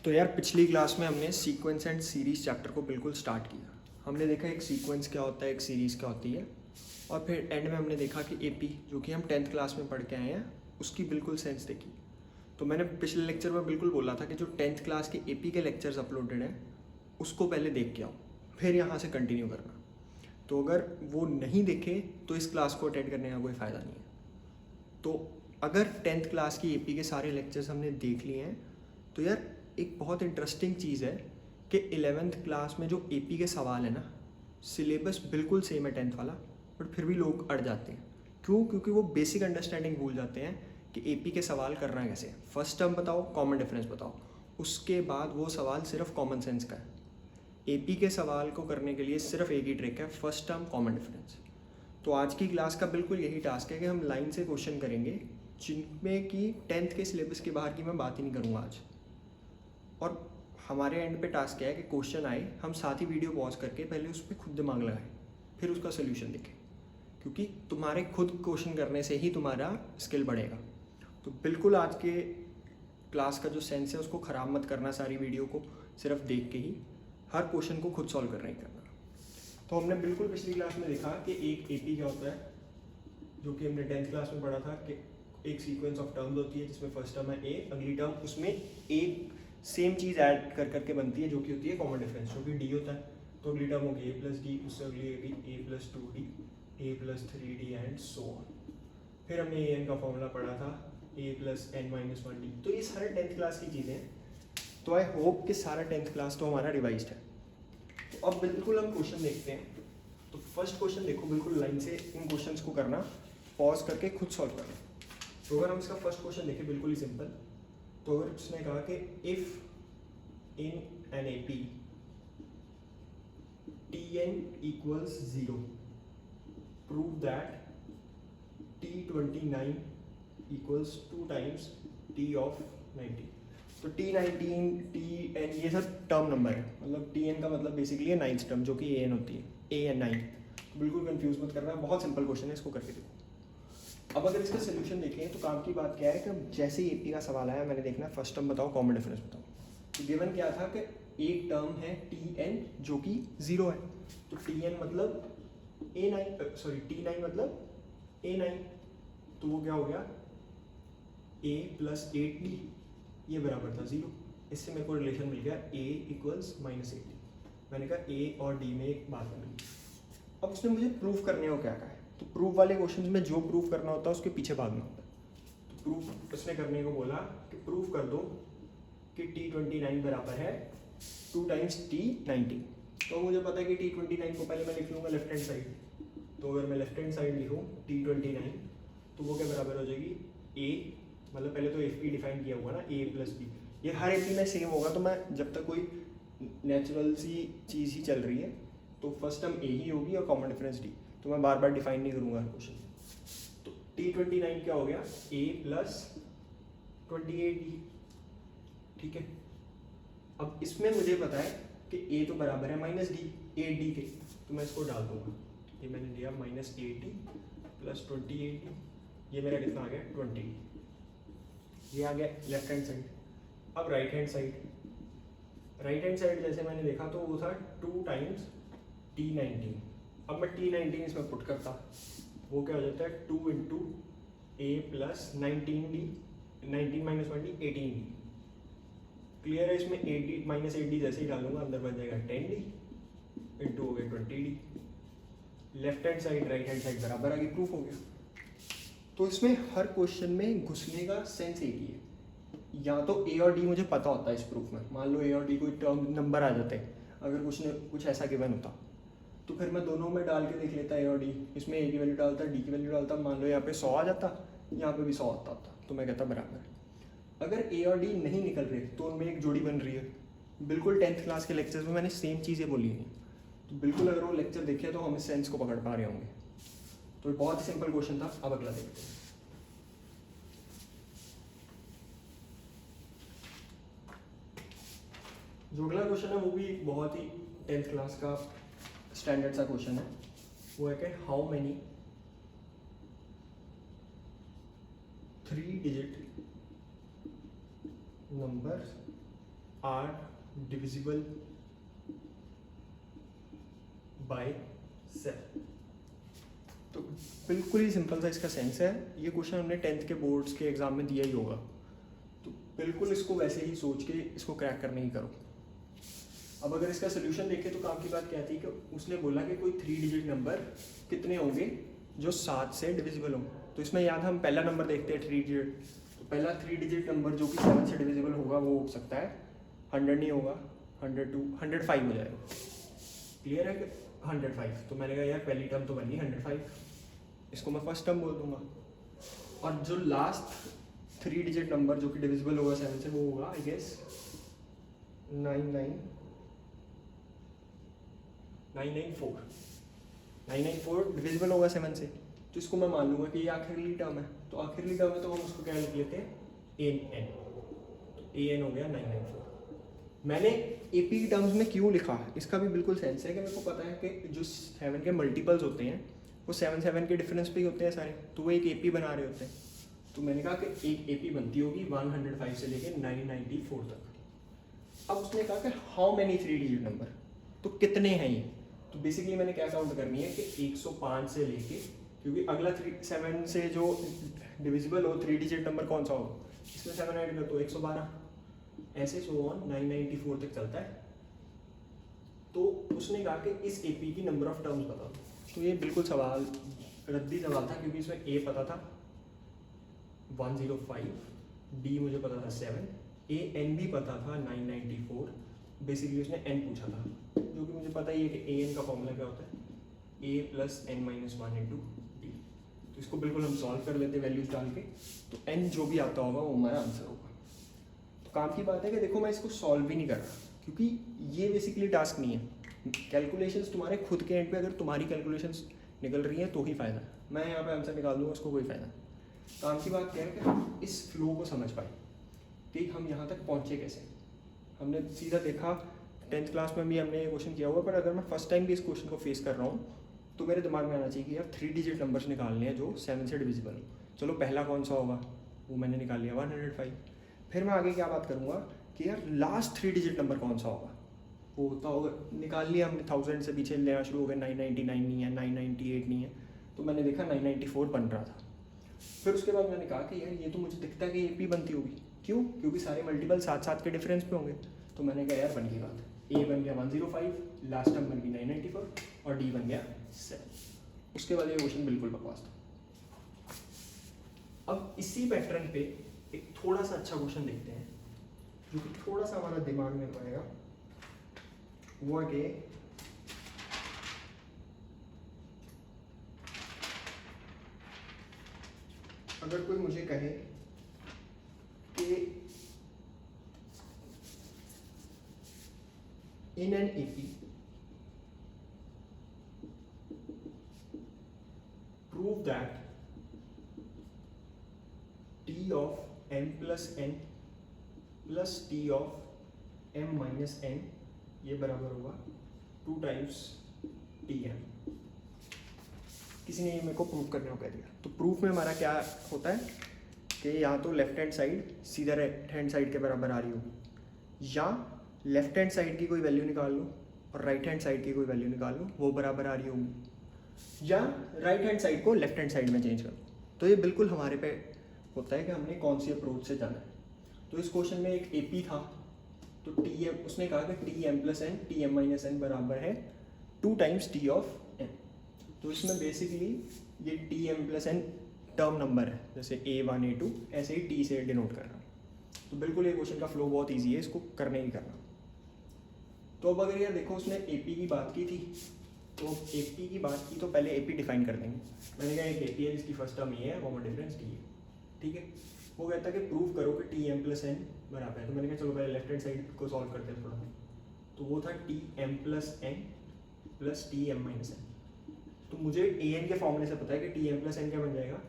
तो यार पिछली क्लास में हमने सीक्वेंस एंड सीरीज़ चैप्टर को बिल्कुल स्टार्ट किया। हमने देखा एक सीक्वेंस क्या होता है, एक सीरीज़ क्या होती है, और फिर एंड में हमने देखा कि एपी जो कि हम 10th क्लास में पढ़ के आए हैं उसकी बिल्कुल सेंस देखी। तो मैंने पिछले लेक्चर में बिल्कुल बोला था कि जो 10th क्लास के एपी के लेक्चर्स अपलोडेड हैं उसको पहले देख के आओ, फिर यहाँ से कंटिन्यू करना। तो अगर वो नहीं देखे तो इस क्लास को अटेंड करने का कोई फ़ायदा नहीं है। तो अगर 10th क्लास की एपी के सारे लेक्चर्स हमने देख लिए हैं तो यार एक बहुत इंटरेस्टिंग चीज़ है कि 11th क्लास में जो एपी के सवाल है ना, सिलेबस बिल्कुल सेम है 10th वाला, बट फिर भी लोग अड़ जाते हैं। क्यों? क्योंकि वो बेसिक अंडरस्टैंडिंग भूल जाते हैं कि एपी के सवाल करना है कैसे। फर्स्ट टर्म बताओ, कॉमन डिफरेंस बताओ, उसके बाद वो सवाल सिर्फ कॉमन सेंस का है। एपी के सवाल को करने के लिए सिर्फ एक ही ट्रिक है, फर्स्ट टर्म कॉमन डिफरेंस। तो आज की क्लास का बिल्कुल यही टास्क है कि हम लाइन से क्वेश्चन करेंगे जिनमें कि 10th के सिलेबस के बाहर की मैं बात ही नहीं करूँगा आज। और हमारे एंड पे टास्क क्या है कि क्वेश्चन आए, हम साथ ही वीडियो पॉज करके पहले उस पर खुद दिमाग लगाएं, फिर उसका सोल्यूशन देखें, क्योंकि तुम्हारे खुद क्वेश्चन करने से ही तुम्हारा स्किल बढ़ेगा। तो बिल्कुल आज के क्लास का जो सेंस है उसको ख़राब मत करना, सारी वीडियो को सिर्फ देख के ही हर क्वेश्चन को खुद सॉल्व करना ही करना। तो हमने बिल्कुल पिछली क्लास में देखा कि एक एपी क्या होता है, जो कि हमने 10th क्लास में पढ़ा था कि एक सीक्वेंस ऑफ टर्म्स होती है जिसमें फर्स्ट टर्म है ए, अगली टर्म उसमें एक सेम चीज़ ऐड कर करके बनती है जो कि होती है कॉमन डिफरेंस, जो कि डी होता है। तो अगली टर्म होगी ए प्लस डी, उससे अगली होगी a plus 2d, a plus 3d and so on. फिर हमने ए एन का फॉर्मूला पढ़ा था, ए प्लस एन माइनस 1d। तो ये सारे 10th क्लास की चीज़ें हैं। तो आई होप कि सारा 10th क्लास तो हमारा रिवाइज्ड है। तो अब बिल्कुल हम क्वेश्चन देखते हैं। तो फर्स्ट क्वेश्चन देखो, बिल्कुल लाइन से इन क्वेश्चंस को करना, पॉज करके खुद सॉल्व करना। तो अगर हम इसका फर्स्ट क्वेश्चन देखें, बिल्कुल ही सिंपल। तो अगर उसने कहा कि if in an AP Tn equals 0, prove that T29 equals 2 times T of 19। तो T19, Tn ये सब टर्म नंबर है, मतलब Tn का मतलब बेसिकली है 9th टर्म जो कि An होती है, An9। तो बिल्कुल कंफ्यूज मत करना, बहुत सिंपल क्वेश्चन है, इसको करके देखो। अब अगर इसका सोल्यूशन देखें तो काम की बात क्या है कि जैसे ही एपी का सवाल आया, मैंने देखना फर्स्ट टर्म बताओ, कॉमन डिफरेंस बताओ। तो गिवन क्या था कि एक टर्म है Tn जो कि 0 है, तो Tn मतलब A9, सॉरी T9 मतलब A9, तो वो क्या हो गया A प्लस 8D, ये बराबर था 0। इससे मेरे को रिलेशन मिल गया A इक्वल्स -8D। मैंने कहा A और D में एक बात बन गई। अब उसने मुझे प्रूव करने को क्या कहा है, तो प्रूफ वाले क्वेश्चन में जो प्रूफ करना होता है उसके पीछे भागना होता है। तो प्रूफ उसने करने को बोला कि प्रूफ कर दो कि T29 बराबर है 2 टाइम्स T19। तो मुझे पता है कि T29 को पहले मैं लिख लूँगा लेफ्ट हैंड साइड। तो अगर मैं लेफ्ट हैंड साइड लिखूँ T29, तो वो क्या बराबर हो जाएगी A, मतलब पहले तो एफ पी डिफाइन किया हुआ ना, A प्लस बी, ये हर एपी में सेम होगा। तो मैं जब तक कोई नेचुरल सी चीज़ ही चल रही है तो फर्स्ट टर्म A ही होगी और कॉमन डिफरेंस D, तो मैं बार बार डिफाइन नहीं करूँगा हर क्वेश्चन। तो T29 क्या हो गया A प्लस 28D, ठीक है। अब इसमें मुझे पता है कि A तो बराबर है -D, 8D के, तो मैं इसको डाल दूंगा। ये मैंने दिया -8D प्लस 28D, ये मेरा कितना आ गया 20D, ये आ गया लेफ्ट हैंड साइड। अब राइट हैंड साइड जैसे मैंने देखा तो वो था 2 टाइम्स T19। अब मैं T19 इसमें पुट करता, वो क्या हो जाता है 2 into A plus 19D, 19 minus 1D 18D। Clear है? इसमें 8D माइनस 8D जैसे ही डालूंगा अंदर बन जाएगा 10D इंटू हो गया 20D। Left hand side right hand side बराबर आगे, प्रूफ हो गया। तो इसमें हर क्वेश्चन में घुसने का सेंस एक ही है, या तो A और D मुझे पता होता है इस प्रूफ में, मान लो A और D कोई टर्म नंबर आ जाते हैं, अगर कुछ ऐसा गिवन होता तो फिर मैं दोनों में डाल के देख लेता A और D, इसमें A की वैल्यू डालता, D की वैल्यू डालता, मान लो यहाँ पे 100 आ जाता, यहाँ पे भी 100 आता होता, तो मैं कहता बराबर। अगर A और D नहीं निकल रहे तो उनमें एक जोड़ी बन रही है। बिल्कुल 10th क्लास के लेक्चर्स में मैंने सेम चीज़ें बोली हैं, तो बिल्कुल अगर वो लेक्चर देखे तो हम इस सेंस को पकड़ पा रहे होंगे। तो बहुत ही सिंपल क्वेश्चन था। अब अगला देखते हैं। जो अगला क्वेश्चन है वो भी बहुत ही 10th क्लास का स्टैंडर्ड सा क्वेश्चन है। वो है कि how many 3 digit numbers are divisible by 7। तो बिल्कुल ही सिंपल सा इसका सेंस है। ये क्वेश्चन हमने 10th के बोर्ड्स के एग्जाम में दिया ही होगा, तो बिल्कुल इसको वैसे ही सोच के इसको क्रैक करने ही करो। अब अगर इसका सोल्यूशन देखें तो काम की बात क्या थी कि उसने बोला कि कोई 3 डिजिट नंबर कितने होंगे जो 7 से डिविजिबल हों। तो इसमें याद हम पहला नंबर देखते हैं 3 डिजिट। तो पहला 3 डिजिट नंबर जो कि 7 से डिविजिबल होगा वो हो सकता है 100 नहीं होगा, 102, 105 हो जाएगा। क्लियर है कि 105। तो मैंने कहा यार पहली टर्म तो बन गई 105, इसको मैं फर्स्ट टर्म बोल दूंगा। और जो लास्ट 3 डिजिट नंबर जो कि डिविजिबल होगा 7 से वो होगा आई गेस 994 डिविजिबल होगा 7 से। तो इसको मैं मान लूंगा कि ये आखिरी टर्म है। तो आखिरी टर्म है तो हम उसको क्या लिख लेते हैं AN। तो AN हो गया 994। मैंने AP की टर्म्स में क्यों लिखा इसका भी बिल्कुल सेंस है कि मेरे को पता है कि जो 7 के मल्टीपल्स होते हैं वो 7 के डिफरेंस पे ही होते हैं सारे, तो वो एक AP बना रहे होते हैं। तो मैंने कहा कि एक AP बनती होगी 105 से लेके 994 तक। अब उसने कहा कि हाउ मेनी 3 डिजिट नंबर, तो कितने हैं ये। तो बेसिकली मैंने क्या काउंट करनी है कि 105 से लेके, क्योंकि अगला 7 से जो डिविजिबल हो 3 डिजिट नंबर कौन सा हो, इसमें 7 ऐड कर तो 112, ऐसे सो ऑन 994 तक चलता है। तो उसने कहा कि इस AP की नंबर ऑफ टर्म्स बताओ। तो ये बिल्कुल सवाल रद्दी सवाल था, क्योंकि इसमें A पता था 105, D मुझे पता था 7, AN भी पता था 994। बेसिकली उसने N पूछा था, जो कि मुझे पता ही है कि AN का फॉर्मूला क्या होता है A + n-1 × D। तो इसको बिल्कुल हम सॉल्व कर लेते वैल्यूज डाल के, तो N जो भी आता होगा वो हमारा आंसर होगा। तो काम की बात है कि देखो मैं इसको सॉल्व भी नहीं कर रहा, क्योंकि ये बेसिकली टास्क नहीं है। कैलकुलेशंस तुम्हारे खुद के एंड पे अगर तुम्हारी कैलकुलेशंस निकल रही हैं तो ही फ़ायदा है। मैं यहाँ पे आंसर निकाल दूँगा, उसको कोई फ़ायदा नहीं। काम की बात क्या है कि हम इस फ्लो को समझ पाए कि हम यहाँ तक पहुँचे कैसे। हमने सीधा देखा 10th क्लास में भी हमने ये क्वेश्चन किया हुआ, पर अगर मैं फर्स्ट टाइम भी इस क्वेश्चन को फेस कर रहा हूँ तो मेरे दिमाग में आना चाहिए कि यार 3 डिजिट नंबर्स निकालने हैं जो 7 से डिविजिबल हो। चलो पहला कौन सा होगा वो मैंने निकाल लिया 105। फिर मैं आगे क्या बात करूँगा कि यार लास्ट 3 डिजिट नंबर कौन सा होगा, वो होता होगा, निकाल लिया हमने 1000 से पीछे लेना शुरू हो गया, 999 नहीं है, 998 नहीं है, तो मैंने देखा 994 बन रहा था। फिर उसके बाद मैंने कहा कि यार ये तो मुझे दिखता है कि AP बनती होगी, क्यों, क्योंकि सारे मल्टीपल 7 के डिफरेंस पे होंगे। तो मैंने कहा यार बन गई बात, A बन गया 105, लास्ट टर्म बन गई 994 और D बन गया 7। उसके बाद ये क्वेश्चन बिल्कुल बकवास था। अब इसी पैटर्न पे एक थोड़ा सा अच्छा क्वेश्चन देखते हैं जो कि थोड़ा सा हमारा दिमाग में लगाएगा। वो है कि अगर कोई मुझे कहे कि in an AP prove that T of m plus n plus T of m minus n ये बराबर होगा 2 टाइम्स TM। किसी ने ये मेरे को प्रूव करने को कह दिया। तो प्रूफ में हमारा क्या होता है कि या तो लेफ्ट हैंड साइड सीधा राइट हैंड साइड के बराबर आ रही होगी, या लेफ्ट हैंड साइड की कोई वैल्यू निकाल लो और राइट हैंड साइड की कोई वैल्यू निकाल लो, वो बराबर आ रही होगी, या राइट हैंड साइड को लेफ्ट हैंड साइड में चेंज कर दो। तो ये बिल्कुल हमारे पे होता है कि हमने कौन सी अप्रोच से जाना है। तो इस क्वेश्चन में एक AP था, तो TM उसने कहा कि TM + n TM - n बराबर है 2 टाइम्स T of n। तो इसमें बेसिकली ये TM + n टर्म नंबर है, जैसे A1 A2 ऐसे ही T से डिनोट कर रहा हूँ। तो बिल्कुल ये क्वेश्चन का फ्लो बहुत ईजी है, इसको करने ही करना। तो अब अगर यार देखो उसने AP की बात की थी, तो AP की बात की तो पहले AP डिफाइन कर देंगे। मैंने कहा एक AP है जिसकी फर्स्ट टर्म ये है, कॉमन डिफरेंस T है, ठीक है। वो कहता है कि प्रूव करो कि TM + n बराबर है। तो मैंने कहा चलो पहले लेफ्ट हैंड साइड को सॉल्व करते हैं थोड़ा। तो वो था TM + n + TM - n। तो मुझे AN के फॉर्मूले से पता है कि TM + n क्या बन जाएगा,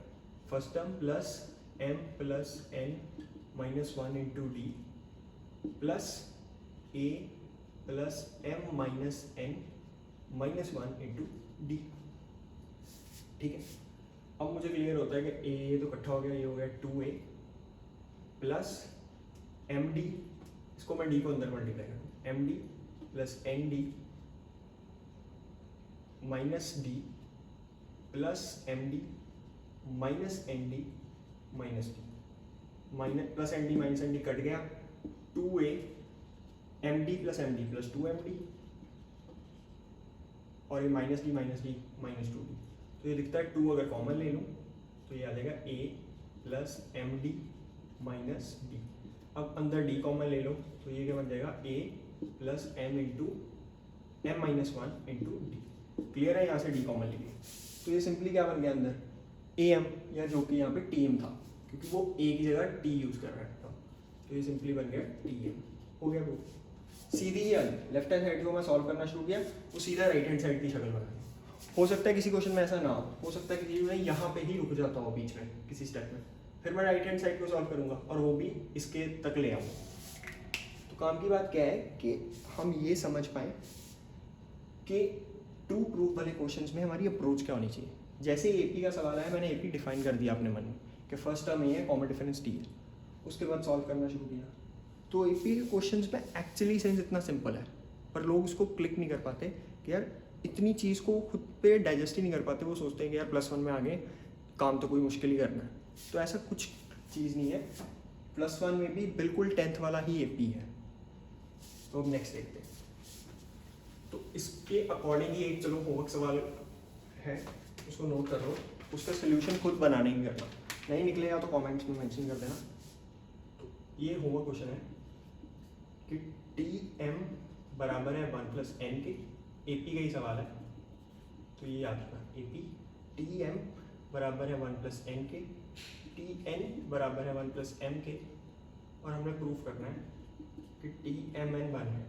first term plus m + n - 1 × D plus A + m - n - 1 × D, ठीक है। अब मुझे क्लियर होता है कि ये तो इकट्ठा हो गया, ये हो गया 2A प्लस MD, इसको मैं डी को अंदर मल्टीप्लाई करूँ, M D plus N D minus D plus M D minus N D minus D, minus plus N D minus N D cut गया, 2a M D plus 2md और ये minus D minus 2d। तो ये दिखता है 2 अगर common ले लूँ तो ये आ जाएगा a plus M D minus D. अब अंदर d कॉमन ले लो तो ये क्या बन जाएगा a plus M into M minus 1 into D. Clear है, यहाँ से d कॉमन ले लिया तो ये सिंपली क्या बन गया अंदर am, या जो कि यहाँ पे tm था क्योंकि वो a की जगह t यूज़ कर रहा था, तो ये सिंपली बन गया tm। हो गया वो सीधी ही लेफ्ट हैंड साइड को मैं सॉल्व करना शुरू किया, वो सीधा राइट हैंड साइड की शक्ल बना दी। हो सकता है किसी क्वेश्चन में ऐसा ना हो सकता है किसी में यहाँ पे ही रुक जाता हो बीच में किसी स्टेप में, फिर मैं राइट हैंड साइड को सॉल्व करूँगा और वो भी इसके तक ले आऊँगा। तो काम की बात क्या है कि हम ये समझ पाएँ कि टू प्रूफ वाले क्वेश्चंस में हमारी अप्रोच क्या होनी चाहिए। जैसे एपी का सवाल है, मैंने एपी डिफाइन कर दिया अपने मन में कि फर्स्ट टर्म ए है, कॉमन डिफरेंस टी है, उसके बाद सॉल्व करना शुरू किया। तो एपी के क्वेश्चंस में एक्चुअली सेंस इतना सिंपल है, पर लोग उसको क्लिक नहीं कर पाते कि यार इतनी चीज़ को खुद पे डाइजेस्ट ही नहीं कर पाते। वो सोचते हैं कि यार +1 में आगे काम तो कोई मुश्किल ही करना है, तो ऐसा कुछ चीज़ नहीं है। +1 में भी बिल्कुल 10th वाला ही एपी है। तो अब नेक्स्ट देखते हैं। तो इसके अकॉर्डिंग ही एक चलो होमवर्क सवाल है, उसको नोट कर लो, उसका सोल्यूशन खुद बनाने ही करना, नहीं निकलेगा तो कमेंट्स में मेंशन कर देना। तो ये होमवर्क क्वेश्चन है कि Tm बराबर है 1 + n के, एपी का ही सवाल है तो ये याद रखना, एपी Tm बराबर है 1 + n के, Tn बराबर है 1 + m के, और हमने प्रूफ करना है कि Tmn 1 है।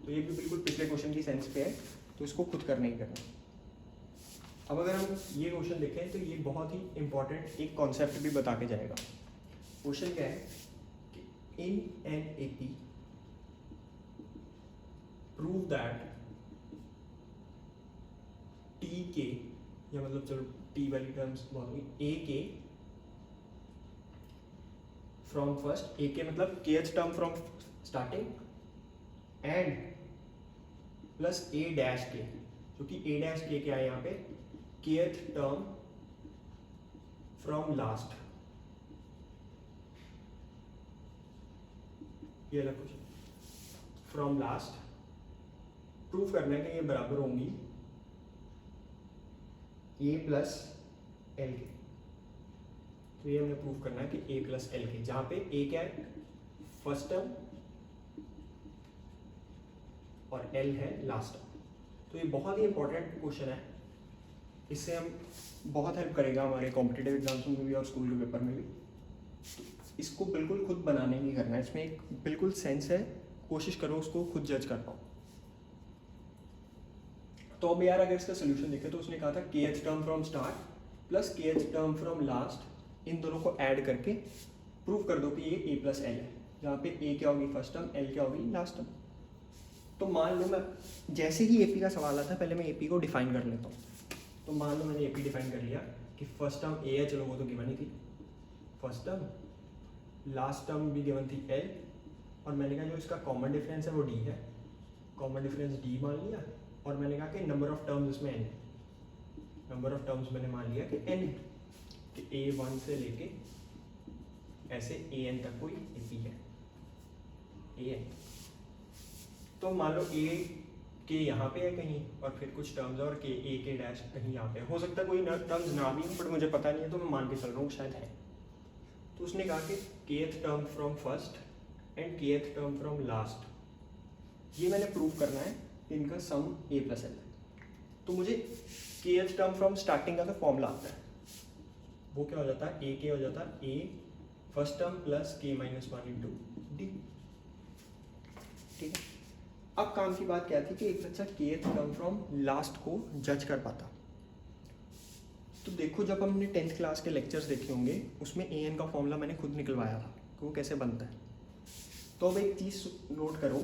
तो ये भी बिल्कुल पिछले क्वेश्चन की सेंस पे है, तो इसको खुद करना ही करना। अब अगर हम ये क्वेश्चन देखें तो ये बहुत ही इंपॉर्टेंट एक कॉन्सेप्ट भी बता के जाएगा। क्वेश्चन क्या है कि in an AP prove that T के, या मतलब चलो टी वाली टर्म्स बहुत हुई, ए के फ्रॉम फर्स्ट, ए के मतलब kth term from starting and plus A dash के, जो कि ए डैश के क्या है यहाँ पे, केथ टर्म फ्रॉम लास्ट। ये अलग क्वेश्चन, फ्रॉम लास्ट प्रूफ करना है कि ये बराबर होंगी ए प्लस एल के। तो ये हमने प्रूफ करना है कि ए प्लस एल के, जहां पे ए क्या है फर्स्ट टर्म और एल है लास्ट टर्म। तो ये बहुत ही इंपॉर्टेंट क्वेश्चन है, इससे हम बहुत हेल्प करेगा हमारे कॉम्पिटिटिव एग्जाम्स में भी और स्कूल के पेपर में भी। तो इसको बिल्कुल खुद बनाने नहीं करना है, इसमें एक बिल्कुल सेंस है, कोशिश करो उसको खुद जज कर पाओ। तो अब यार अगर इसका सोल्यूशन देखें तो उसने कहा था kth term from start plus kth term from last, इन दोनों को ऐड करके प्रूव कर दो कि ये ए प्लस एल है, जहाँ पे ए क्या होगी फर्स्ट टर्म, एल क्या होगी लास्ट टर्म। तो मान लो मैं जैसे ही एपी का सवाल आता है पहले मैं एपी को डिफाइन कर लेता हूँ। तो मान लो मैंने एपी डिफाइन कर लिया कि फर्स्ट टर्म ए है, चलो वो तो गिवन ही थी फर्स्ट टर्म, लास्ट टर्म भी गिवन थी एल, और मैंने कहा जो इसका कॉमन डिफरेंस है वो डी है, कॉमन डिफरेंस डी मान लिया, और मैंने कहा कि नंबर ऑफ टर्म्स इसमें एन, नंबर ऑफ टर्म्स मैंने मान लिया कि एन, कि A1 से लेके ऐसे AN तक कोई एपी है AN। तो मान लो A के यहाँ पे है कहीं और फिर कुछ टर्म्स और के A के डैश कहीं यहाँ पे, हो सकता है कोई टर्म्स ना भी हो बट मुझे पता नहीं है, तो मैं मान के चल रहा हूँ शायद है। तो उसने कहा कि kth term from first and kth term from last, ये मैंने प्रूव करना है कि इनका सम A प्लस एल है। तो मुझे kth टर्म फ्रॉम स्टार्टिंग का तो फॉर्मूला आता है, वो क्या हो जाता है, ए के हो जाता है ए फर्स्ट टर्म प्लस के माइनस 1 इंटू डी। ठीक है, अब काम की बात क्या थी कि एक बच्चा केथ टर्म फ्रॉम लास्ट को जज कर पाता। तो देखो जब हमने 10th क्लास के लेक्चर्स देखे होंगे उसमें ए एन का फॉर्मूला मैंने खुद निकलवाया था कि वो कैसे बनता है। तो अब एक चीज़ नोट करो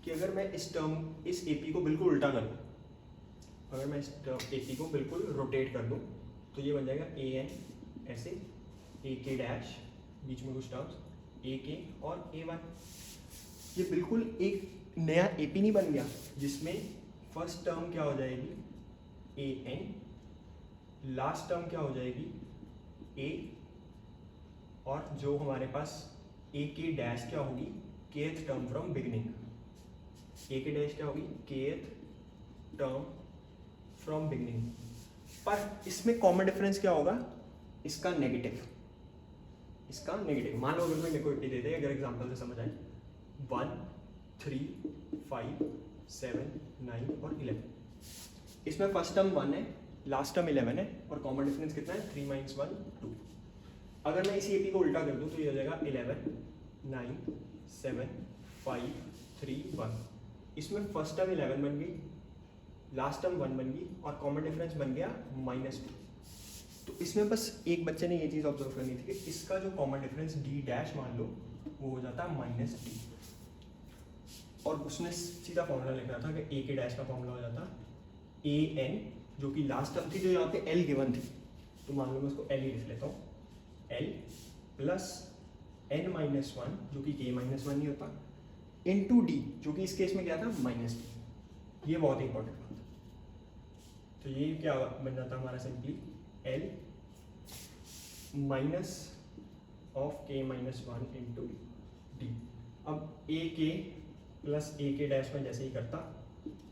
कि अगर मैं इस एपी को बिल्कुल उल्टा कर दूँ, अगर मैं इस एपी को बिल्कुल रोटेट कर दूँ तो ये बन जाएगा ए एन ऐसे, ए के डैश बीच में कुछ टर्म्स ए के और A1, ये बिल्कुल एक नया एपी नहीं बन गया जिसमें फर्स्ट टर्म क्या हो जाएगी ए एन, लास्ट टर्म क्या हो जाएगी ए, और जो हमारे पास ए के डैश क्या होगी केथ टर्म फ्रॉम बिगिनिंग। ए के डैश क्या होगी केथ टर्म फ्रॉम बिगिनिंग। पर इसमें कॉमन डिफरेंस क्या होगा इसका नेगेटिव, इसका नेगेटिव। मान लो अगर मैं इक्वलिटी दे दे, अगर एग्जांपल से समझ आए 1 3 5 7 9 और 11, इसमें फर्स्ट टर्म 1 है, लास्ट टर्म 11 है, और कॉमन डिफरेंस कितना है 3 - 1 2। अगर मैं इसी एपी को उल्टा कर दूं तो ये हो जाएगा 11 9 7 5 3 1। इसमें फर्स्ट टर्म 11 बन गई, लास्ट टर्म 1 बन गई, और कॉमन डिफरेंस बन गया -2। तो इसमें बस एक बच्चे ने ये चीज़ ऑब्जर्व करनी थी कि इसका जो कॉमन डिफरेंस डी डैश मान लो वो हो जाता है -d, और उसने सीधा फॉर्मूला लिखना था कि ए के डैश का फॉर्मूला हो जाता ए एन, जो कि लास्ट टर्म थी, जो यहाँ पे एल गिवन थी, तो मान लो मैं उसको एल ही लिख लेता हूँ, एल प्लस n - 1 जो कि k - 1 नहीं होता, इनटू डी जो कि इस केस में क्या था -d। ये बहुत इंपॉर्टेंट बात है। तो ये क्या बन जाता है हमारा simply L minus of k - 1 into D. अब ए के प्लस ए के डैश में जैसे ही करता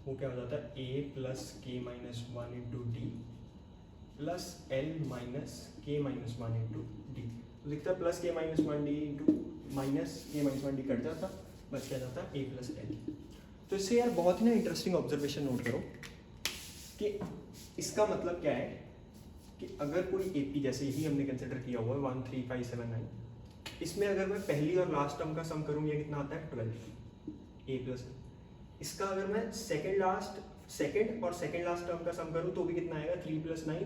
वो क्या हो जाता है a plus k - 1 into D plus L minus k - 1 into D. तो दिखता है plus k - 1 D into minus k - 1 D cut जाता, बच क्या जाता a प्लस L। तो इससे यार बहुत ही ना इंटरेस्टिंग ऑब्जर्वेशन नोट करो कि इसका मतलब क्या है कि अगर कोई एपी जैसे ही हमने कंसिडर किया हुआ है 1 3 5 7 9, इसमें अगर मैं पहली और लास्ट टर्म का सम करूँ ये कितना आता है 12 a प्लस। इसका अगर मैं सेकंड और सेकंड लास्ट टर्म का सम करूँ तो भी कितना आएगा 3 + 9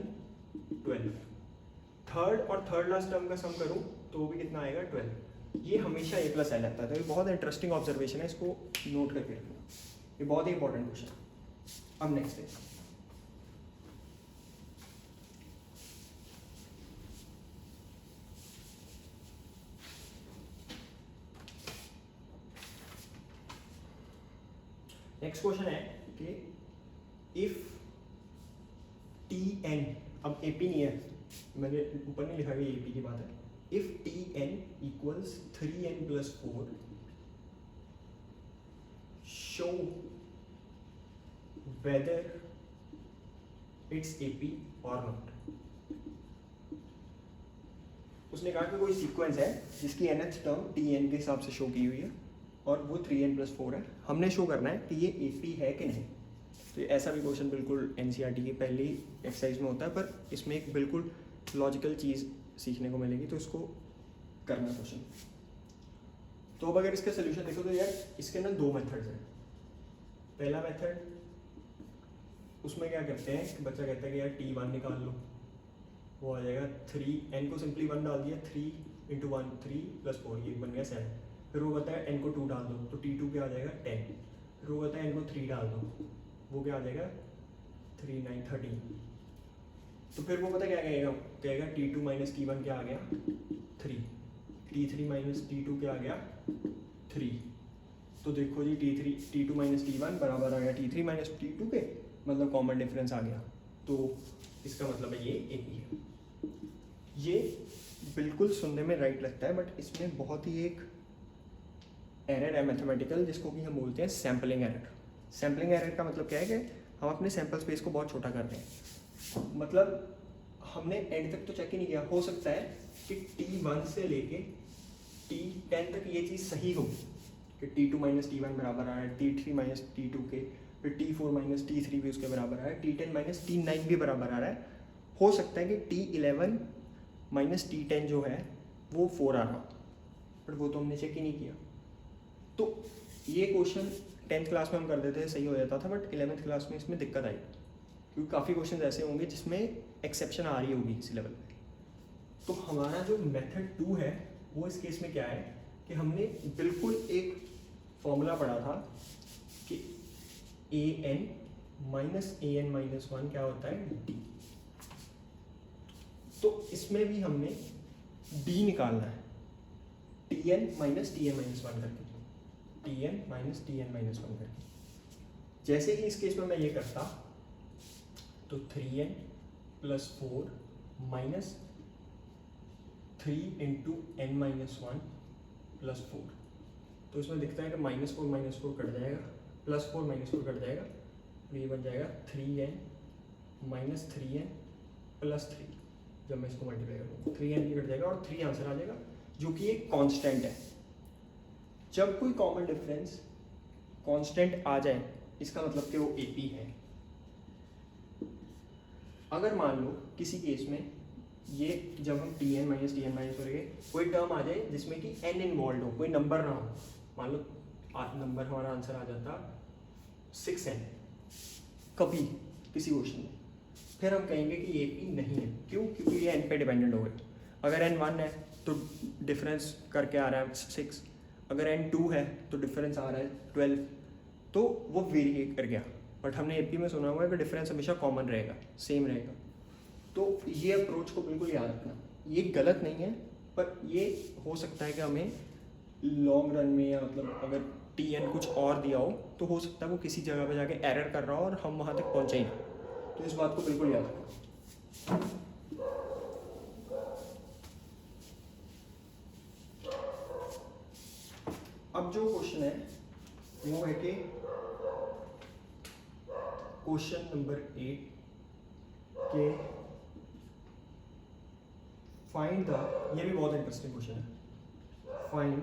12। थर्ड और थर्ड लास्ट टर्म का सम करूँ तो भी कितना आएगा 12। ये हमेशा a प्लस एल आता है। तो ये बहुत इंटरेस्टिंग ऑब्जर्वेशन है, इसको नोट करके रखना, ये बहुत ही इंपॉर्टेंट क्वेश्चन। अब नेक्स्ट है नेक्स्ट क्वेश्चन है कि इफ टी एन, अब एपी नहीं है, मैंने ऊपर नहीं लिखा कि एपी की बात है, if T N equals 3n + 4 show whether it's AP और नॉट। उसने कहा कि कोई सीक्वेंस है जिसकी nth टर्म टी एन के हिसाब से शो की हुई है और वो 3n + 4 है, हमने शो करना है कि ये एपी है कि नहीं। तो ऐसा भी क्वेश्चन बिल्कुल एनसीईआरटी की पहली एक्सरसाइज में होता है, पर इसमें एक बिल्कुल लॉजिकल चीज़ सीखने को मिलेगी, तो इसको करना क्वेश्चन। तो अब अगर इसका सोल्यूशन देखो तो यार इसके ना 2 मेथड्स हैं। पहला मेथड उसमें क्या करते हैं कि बच्चा कहता है कि यार t1 निकाल लो, वो आ जाएगा 3, n को सिंपली 1 डाल दिया, 3 × 1 3 + 4 ये बन गया 7। फिर वो कहता है n को 2 डाल दो तो t2 क्या आ जाएगा 10। फिर वो कहता है n को 3 डाल दो, वो क्या आ जाएगा 3 9 13। तो फिर वो पता क्या कहेगा t2 - t1 क्या आ गया 3, t3 - t2 क्या आ गया 3। तो देखो जी t2 - t1 बराबर आ गया t3 - t2 के, मतलब कॉमन डिफरेंस आ गया। तो इसका मतलब है ये एपी है। ये बिल्कुल सुनने में राइट लगता है, बट इसमें बहुत ही एक एरर है मैथमेटिकल, जिसको कि हम बोलते हैं सैम्पलिंग एरर। सैम्पलिंग एरर का मतलब क्या है कि हम अपने सैम्पल स्पेस को बहुत छोटा कर रहे हैं, मतलब हमने एंड तक तो चेक ही नहीं किया। हो सकता है कि t1 से लेके t10 तक ये चीज़ सही हो कि t2 - t1 बराबर आ रहा है t3 - t2 के, फिर t4 - t3 भी उसके बराबर आ रहा है, t10 - t9 भी बराबर आ रहा है। हो सकता है कि t11 - t10 जो है वो 4 आ रहा हो, बट वो तो हमने चेक ही नहीं किया। तो ये क्वेश्चन 10th क्लास में हम कर देते थे, सही हो जाता था, बट 11th क्लास में इसमें दिक्कत आई, क्योंकि काफ़ी क्वेश्चन ऐसे होंगे जिसमें एक्सेप्शन आ रही होगी इसी लेवल पे। तो हमारा जो मेथड 2 है वो इस केस में क्या है कि हमने बिल्कुल एक फॉर्मूला पढ़ा था कि an - an - 1 क्या होता है d। तो इसमें भी हमने d निकालना है, tn - tn - 1 करके। Tn माइनस Tn माइनस 1 करके। जैसे ही इस केस में मैं ये करता तो 3n plus 4 minus 3 into n minus 1 plus 4, तो इसमें दिखता है कि -4 कट जाएगा, +4 -4 कट जाएगा, और ये बन जाएगा 3n माइनस 3n प्लस 3। जब मैं इसको मल्टीप्लाई करूँगा 3n भी कट जाएगा और 3 आंसर आ जाएगा, जो कि एक कांस्टेंट है। जब कोई कॉमन डिफरेंस कांस्टेंट आ जाए इसका मतलब कि वो AP है। अगर मान लो किसी केस में ये जब हम Tn माइनस करेंगे कोई टर्म आ जाए जिसमें कि n इन्वॉल्व हो, कोई नंबर ना हो, मान लो नंबर हमारा आंसर आ जाता 6n कभी किसी क्वेश्चन में, फिर हम कहेंगे कि ये AP नहीं है। क्यों? क्योंकि ये n पे डिपेंडेंट हो गए। अगर n 1 है तो डिफरेंस करके आ रहा है 6, अगर n 2 है तो डिफरेंस आ रहा है 12, तो वो वेरी कर गया। बट हमने AP में सुना हुआ है कि डिफरेंस हमेशा कॉमन रहेगा, सेम रहेगा। तो ये अप्रोच को बिल्कुल याद रखना, ये गलत नहीं है, पर ये हो सकता है कि हमें लॉन्ग रन में, या मतलब अगर Tn कुछ और दिया हो तो हो सकता है वो किसी जगह पे जाके एरर कर रहा हो और हम वहाँ तक पहुँचे ही ना। तो इस बात को बिल्कुल याद रखना। अब जो क्वेश्चन है वो है कि क्वेश्चन नंबर 8 के फाइंड द, ये भी बहुत इंटरेस्टिंग क्वेश्चन है, find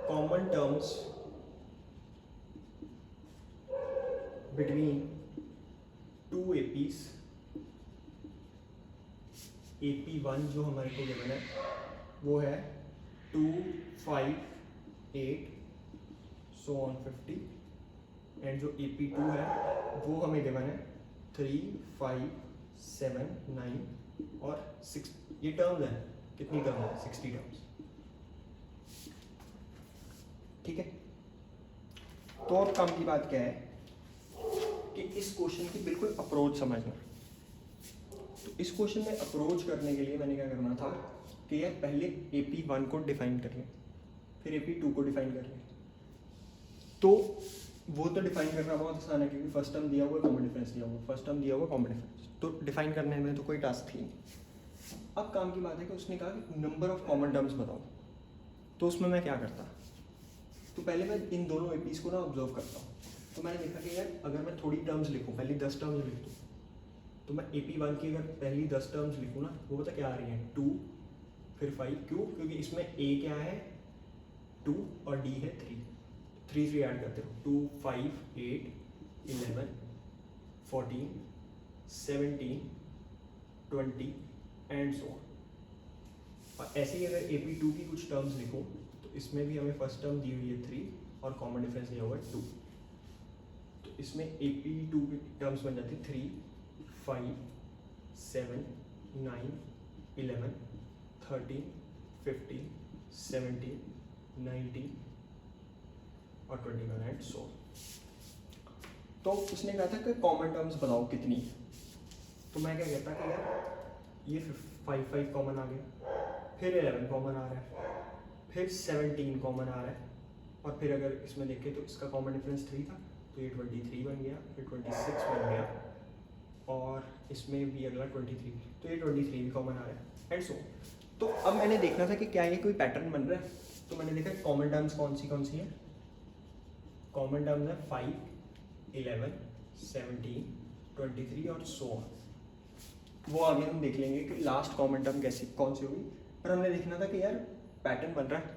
common terms between 2 APs। AP1 जो हमारे को गिवन है वो है 2, 5, 8 सो ऑन 50, एंड जो AP2 है वो हमें गिवन है 3, 5, 7, 9 और 6। ये टर्म्स है, कितनी टर्म है? 60 टर्म्स। ठीक है, तो अब काम की बात क्या है कि इस क्वेश्चन की बिल्कुल अप्रोच समझना। तो इस क्वेश्चन में अप्रोच करने के लिए मैंने क्या करना था कि यार पहले AP1 को डिफाइन कर लें, फिर AP2 को डिफाइन कर लें। तो वो तो डिफाइन करना बहुत आसान है क्योंकि फर्स्ट टर्म दिया हुआ, कॉमन डिफरेंस दिया हुआ, फर्स्ट टर्म दिया हुआ, कॉमन डिफरेंस, तो डिफाइन करने में तो कोई टास्क थी नहीं। अब काम की बात है कि उसने कहा कि नंबर ऑफ कॉमन टर्म्स बताओ, तो उसमें मैं क्या करता, तो पहले मैं इन दोनों APs को ना ऑब्जर्व करता हूँ। तो मैंने देखा कि यार अगर मैं थोड़ी टर्म्स लिखूँ, पहली 10 टर्म्स लिख दूँ, तो मैं AP1 की अगर पहली 10 टर्म्स लिखूँ ना, वो पता क्या आ रही हैं? 2, फिर 5। क्यों? क्योंकि इसमें A क्या है? 2 और D है 3, 3 ऐड करते हो, 2, 5, 8, 11, 14, 17, 20 एंड सो ऑन। और ऐसे ही अगर AP2 की कुछ टर्म्स लिखो तो इसमें भी हमें फर्स्ट टर्म दी हुई है 3 और कॉमन डिफरेंस दिया हुआ है 2, तो इसमें AP2 की टर्म्स बन जाती 3, 5, 7, 9, 11, 13, 15, 17, 19 और 21 एंड सो ऑन। तो उसने कहा था कि कॉमन टर्म्स बताओ कितनी है, तो मैं क्या कहता कि यार ये 5 कॉमन आ गया, फिर 11 कॉमन आ रहा है, फिर 17 कॉमन आ रहा है, और फिर अगर इसमें देखें तो इसका कॉमन डिफरेंस 3 था तो ये 23 बन गया, फिर 26 बन गया, और इसमें भी अगला 23, तो ये 23 भी कॉमन आ रहा है एंड सो। तो अब मैंने देखना था कि क्या ये कोई पैटर्न बन रहा है, तो मैंने देखा कॉमन टर्म्स कौन सी है। कॉमन टर्म्स है 5, 11, 17, 23 और सो ऑन। वो आगे हम देख लेंगे कि लास्ट कॉमन टर्म कौन सी होगी, पर हमने देखना था कि यार पैटर्न बन रहा है,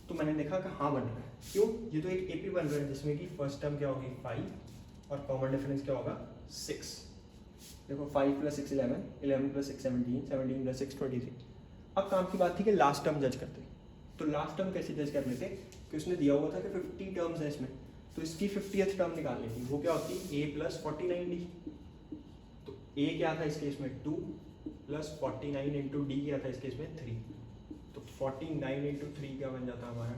तो मैंने देखा कि हाँ बन रहा है। क्यों? ये तो एक AP बन रहा है जिसमें कि फर्स्ट टर्म क्या होगी 5 और कॉमन डिफरेंस क्या होगा 6। देखो 5 + 6 11, 11 + 6 17, 17 + 6 23। अब काम की बात थी कि लास्ट टर्म जज करते, तो लास्ट टर्म कैसे जज कर लेते कि उसने दिया हुआ था कि 50 टर्म्स है इसमें, तो इसकी 50th टर्म निकालनी थी, वो क्या होती है A + 49D। तो A क्या था इस केस में 2 + 49 × D क्या था इस केस में 3, तो 49 × 3 क्या बन जाता हमारा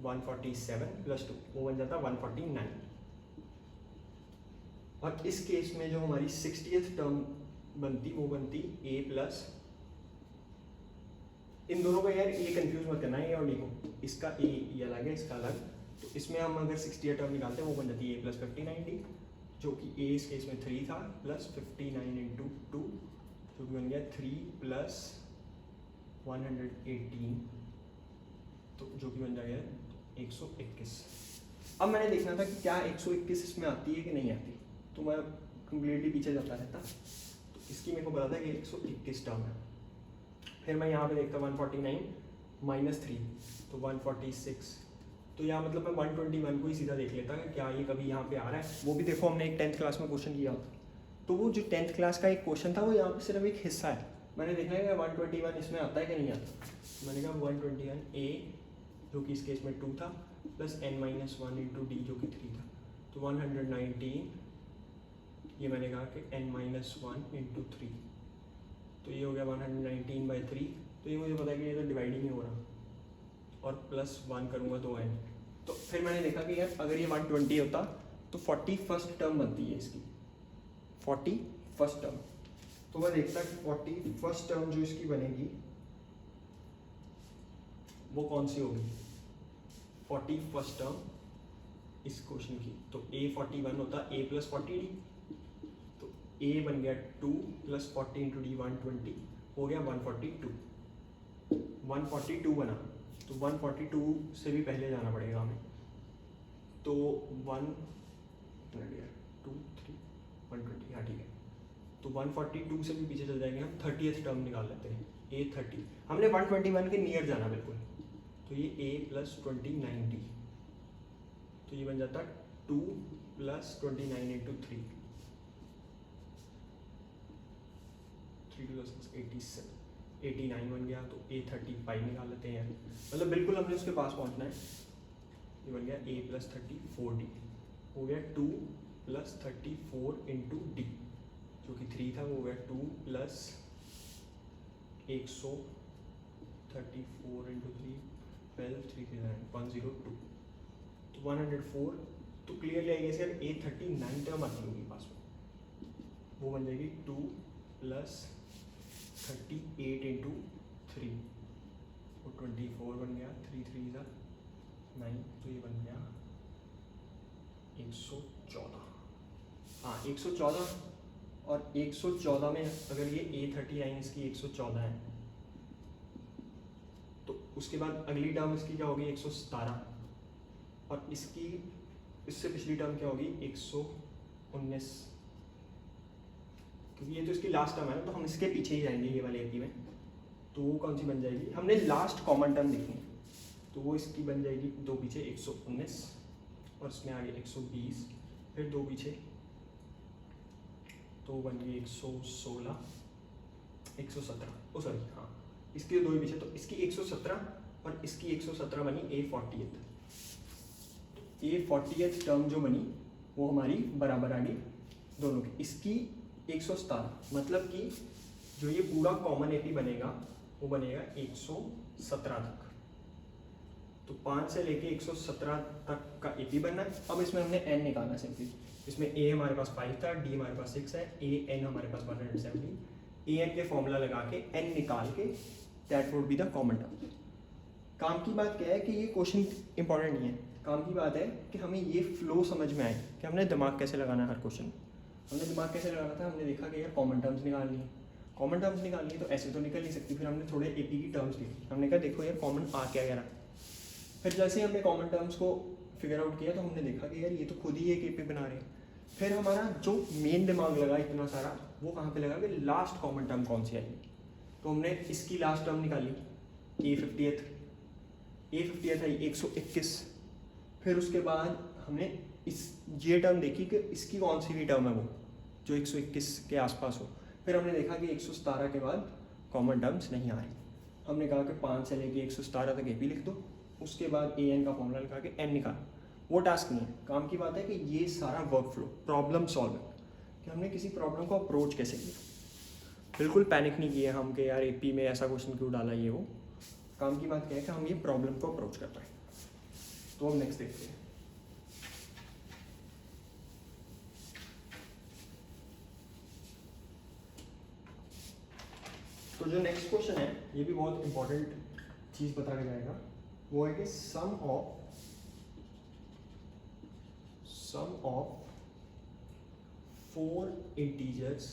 147 + 2, वो बन जाता 149। और इस केस में जो हमारी 60th टर्म बनती वो बनती A + इन दोनों को यार ए कंफ्यूज मत करना है, ए और डी को, इसका ए ये अलग है, इसका अलग। तो इसमें हम अगर 60 टर्म निकालते हैं वो बन जाती है ए प्लस 59d, जो कि ए इस केस में 3 था, प्लस 59 इंटू 2 जो कि बन गया 3 प्लस 118, तो जो कि बन जाएगा 121। अब मैंने देखना था कि क्या 121 इसमें आती है कि नहीं आती, तो मैं कम्प्लीटली पीछे जाता रहता। तो इसकी मेरे को पता था कि 121 टर्म है। फिर मैं यहाँ पे देखता 149 माइनस 3 तो 146, तो यहाँ मतलब मैं 121 को ही सीधा देख लेता कि क्या ये कभी यहाँ पे आ रहा है। वो भी देखो हमने एक 10th क्लास में क्वेश्चन किया था, तो वो जो 10th क्लास का एक क्वेश्चन था वो यहाँ पे सिर्फ एक हिस्सा है। मैंने देखा है 121 इसमें आता है कि नहीं आता। मैंने कहा 121 ए जो कि इस केस में 2 था, प्लस n-1 इंटू डी जो कि 3 था, तो 119 ये मैंने कहा कि n-1 इंटू 3, तो ये हो गया 119/3। तो ये मुझे पता है कि ये तो डिवाइडिंग ही हो रहा, और प्लस 1 करूँगा तो n। तो फिर मैंने देखा कि यार अगर ये 120 होता तो 41st टर्म बनती है इसकी, 41st टर्म। तो मैं देखता कि 41st टर्म जो इसकी बनेगी वो कौन सी होगी, 41st टर्म इस क्वेश्चन की। तो A41 होता a प्लस 40d, तो a बन गया 2 प्लस 40 इंटू डी 120 हो गया 142 बना। तो 142 से भी पहले जाना पड़ेगा हमें, तो 1 2 3 120, हाँ ठीक है। तो 142 से भी पीछे चल जाएंगे हम, 30th टर्म निकाल लेते हैं A30। हमने 121 के नियर जाना बिल्कुल, तो ये a प्लस 29d, तो ये बन जाता 2 प्लस 29 इंटू 3 2 6 87 89 बन गया। तो A35 निकाल लेते हैं, मतलब बिल्कुल हमने उसके पास पहुंचना है। ये बन गया a प्लस 34d, हो गया 2 प्लस 34 इंटू डी जो कि 3 था, वो हो गया 2 प्लस 134 इंटू 3 12 102, तो 104। तो क्लियरली आई गेस यार A39 टर्म आती होगी पास में, वो बन जाएगी 2 प्लस 38 इंटू 3, वो 24 बन गया, 3 3 9, तो ये बन गया 114। हाँ 114, और 114 में अगर ये A39 इसकी 114 है, तो उसके बाद अगली टर्म इसकी क्या होगी 117, और इसकी इससे पिछली टर्म क्या होगी 119, क्योंकि ये तो इसकी लास्ट टर्म है ना, तो हम इसके पीछे ही जाएंगे ये वाले एपी में। तो वो कौन सी बन जाएगी, हमने लास्ट कॉमन टर्म देखनी, तो वो इसकी बन जाएगी दो पीछे 119, और इसमें आगे 120, फिर दो पीछे तो बन गई 116 117, ओ सॉरी हाँ इसके दो ही पीछे, तो इसकी 117 और इसकी 117 बनी A40th। तो A40th टर्म जो बनी वो हमारी बराबर आ गई दोनों की। इसकी 117, मतलब कि जो ये पूरा कॉमन एपी बनेगा वो बनेगा 117 तक। तो 5 से लेके 117 तक का एपी बनना है। अब इसमें हमने n निकालना सिंपली, इसमें a हमारे पास 5 था, d हमारे पास 6 है, a n हमारे पास 170, a n के फॉर्मूला लगा के n निकाल के that would be the common term. काम की बात क्या है कि ये क्वेश्चन इंपॉर्टेंट नहीं है, काम की बात है कि हमें ये फ्लो समझ में आए कि हमने दिमाग कैसे लगाना है हर क्वेश्चन। हमने दिमाग कैसे लगाना था, हमने देखा कि यार कॉमन टर्म्स निकालनी है, कॉमन टर्म्स निकालनी है तो ऐसे तो निकल नहीं सकती। फिर हमने थोड़े एपी की टर्म्स देखी, हमने कहा देखो यार कॉमन आ क्या गया। फिर जैसे हमने कॉमन टर्म्स को फिगर आउट किया तो हमने देखा कि यार ये तो खुद ही एक एपी बना रहे हैं। फिर हमारा जो मेन दिमाग लगा इतना सारा, वो कहाँ पे लगा कि लास्ट कॉमन टर्म कौन सी आएगी। तो हमने इसकी लास्ट टर्म निकाली A50th आई 121। फिर उसके बाद हमने इस ये टर्म देखी कि इसकी कौन सी भी टर्म है वो जो 121 के आसपास हो। फिर हमने देखा कि 117 के बाद कॉमन टर्म्स नहीं आ रही। हमने कहा कि 5 से लेके 117 तक एपी लिख दो, उसके बाद an का फॉर्मूला लगा के n निकाल। वो टास्क नहीं है, काम की बात है कि ये सारा वर्क फ्लो प्रॉब्लम सॉल्विंग, कि हमने किसी प्रॉब्लम को अप्रोच कैसे किया। बिल्कुल पैनिक नहीं किया हम कि यार एपी में ऐसा क्वेश्चन क्यों डाला ये वो। काम की बात क्या है कि हम ये प्रॉब्लम को अप्रोच कर पाए। तो हम नेक्स्ट देखते हैं। तो तो जो नेक्स्ट क्वेश्चन है ये भी बहुत इंपॉर्टेंट चीज़ बता के जाएगा, वो है कि sum of 4 integers